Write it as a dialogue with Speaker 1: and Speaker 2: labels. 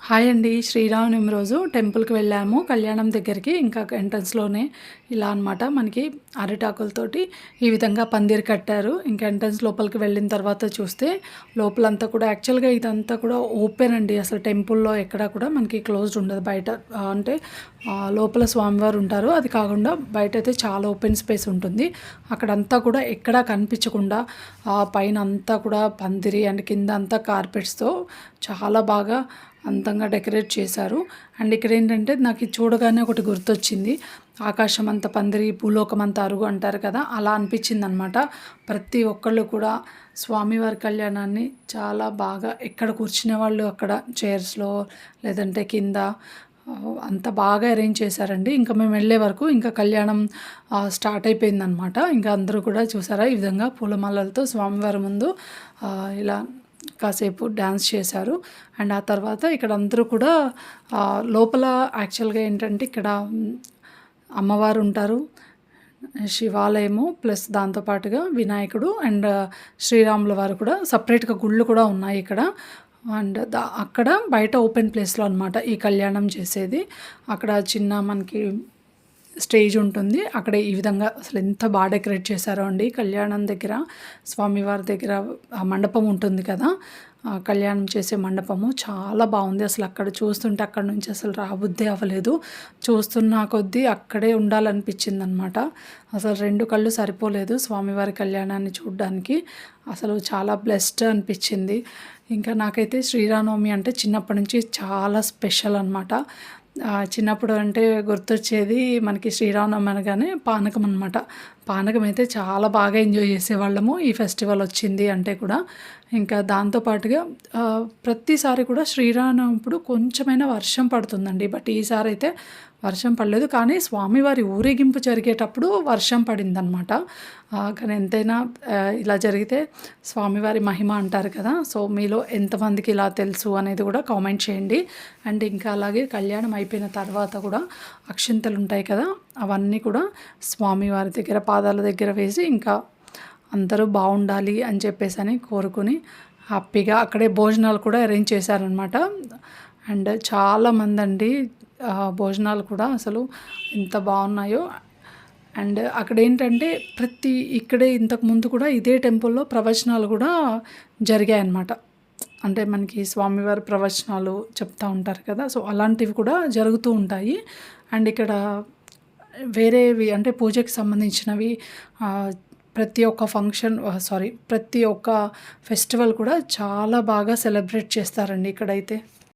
Speaker 1: Hi అండి. శ్రీరామనవమి రోజు టెంపుల్‌కి వెళ్ళాము. కళ్యాణం దగ్గరికి ఇంకా ఎంట్రన్స్‌లోనే ఇలా అనమాట మనకి అరిటాకులతోటి ఈ విధంగా పందిరి కట్టారు. ఇంకా ఎంట్రన్స్ లోపలికి వెళ్ళిన తర్వాత చూస్తే లోపలంతా కూడా యాక్చువల్‌గా ఇదంతా కూడా ఓపెన్ అండి. అసలు టెంపుల్‌లో ఎక్కడ కూడా మనకి క్లోజ్డ్ ఉండదు. బయట అంటే లోపల స్వామివారు ఉంటారు. అది కాకుండా బయటైతే చాలా ఓపెన్ స్పేస్ ఉంటుంది. అక్కడంతా కూడా ఎక్కడా కనిపించకుండా పైన అంతా కూడా పందిరి అండ్ కింద అంతా కార్పెట్స్‌తో చాలా బాగా అందంగా డెకరేట్ చేశారు. అండ్ ఇక్కడ ఏంటంటే నాకు ఇది చూడగానే ఒకటి గుర్తొచ్చింది. ఆకాశం అంత పందిరి భూలోకం అంత అరుగు అంటారు కదా, అలా అనిపించిందనమాట. ప్రతి ఒక్కళ్ళు కూడా స్వామివారి కళ్యాణాన్ని చాలా బాగా ఎక్కడ కూర్చునే వాళ్ళు అక్కడ చైర్స్లో లేదంటే కింద అంత బాగా అరేంజ్ చేశారండి. ఇంకా మేము వెళ్ళే వరకు ఇంకా కళ్యాణం స్టార్ట్ అయిపోయిందనమాట. ఇంకా అందరూ కూడా చూసారా ఈ విధంగా పూలమాలలతో స్వామివారి ముందు ఇలా కాసేపు డ్యాన్స్ చేశారు. అండ్ ఆ తర్వాత ఇక్కడ అందరూ కూడా లోపల యాక్చువల్గా ఏంటంటే ఇక్కడ అమ్మవారు ఉంటారు, శివాలయము ప్లస్ దాంతోపాటుగా వినాయకుడు అండ్ శ్రీరాముల వారు కూడా సపరేట్గా గుళ్ళు కూడా ఉన్నాయి ఇక్కడ. అండ్ అక్కడ బయట ఓపెన్ ప్లేస్లో అనమాట ఈ కళ్యాణం చేసేది. అక్కడ చిన్న మనకి స్టేజ్ ఉంటుంది. అక్కడ ఈ విధంగా అసలు ఎంత బాగా డెకరేట్ చేశారో అండి. కళ్యాణం దగ్గర స్వామివారి దగ్గర ఆ మండపం ఉంటుంది కదా, కళ్యాణం చేసే మండపము చాలా బాగుంది. అసలు అక్కడ చూస్తుంటే అక్కడ నుంచి అసలు రాబుద్దే అవ్వలేదు. చూస్తున్న కొద్దీ అక్కడే ఉండాలనిపించింది అనమాట. అసలు 2 కళ్ళు సరిపోలేదు స్వామివారి కళ్యాణాన్ని చూడడానికి. అసలు చాలా బ్లెస్డ్ అనిపించింది. ఇంకా నాకైతే శ్రీరామనవమి అంటే చిన్నప్పటి నుంచి చాలా స్పెషల్ అనమాట. చిన్నప్పుడు అంటే గుర్తొచ్చేది మనకి శ్రీరామనవమి అనగానే పానకం అనమాట. పానకం అయితే చాలా బాగా ఎంజాయ్ చేసేవాళ్ళము ఈ ఫెస్టివల్ వచ్చింది అంటే కూడా. ఇంకా దాంతోపాటుగా ప్రతిసారి కూడా శ్రీరామనవమి అప్పుడు కొంచెమైనా వర్షం పడుతుందండి. బట్ ఈసారి అయితే వర్షం పడలేదు. కానీ స్వామివారి ఊరేగింపు జరిగేటప్పుడు వర్షం పడిందనమాట. కానీ ఎంతైనా ఇలా జరిగితే స్వామివారి మహిమ అంటారు కదా. సో మీలో ఎంతమందికి ఇలా తెలుసు అనేది కూడా కామెంట్ చేయండి. అండ్ ఇంకా అలాగే కళ్యాణం అయిపోయిన తర్వాత కూడా అక్షింతలు ఉంటాయి కదా, అవన్నీ కూడా స్వామివారి దగ్గర పాదాల దగ్గర వేసి ఇంకా అందరూ బాగుండాలి అని చెప్పేసి అని కోరుకుని హ్యాపీగా అక్కడే భోజనాలు కూడా అరేంజ్ చేశారనమాట. అండ్ చాలామంది అండి భోజనాలు కూడా అసలు ఎంత బాగున్నాయో. అండ్ అక్కడ ఏంటంటే ఇక్కడే ఇంతకుముందు కూడా ఇదే టెంపుల్లో ప్రవచనాలు కూడా జరిగాయన్నమాట. అంటే మనకి స్వామివారి ప్రవచనాలు చెప్తూ ఉంటారు కదా, సో అలాంటివి కూడా జరుగుతూ ఉంటాయి. అండ్ ఇక్కడ వేరేవి అంటే పూజకి సంబంధించినవి ప్రతి ఒక్క ప్రతి ఒక్క ఫెస్టివల్ కూడా చాలా బాగా సెలబ్రేట్ చేస్తారండి ఇక్కడైతే.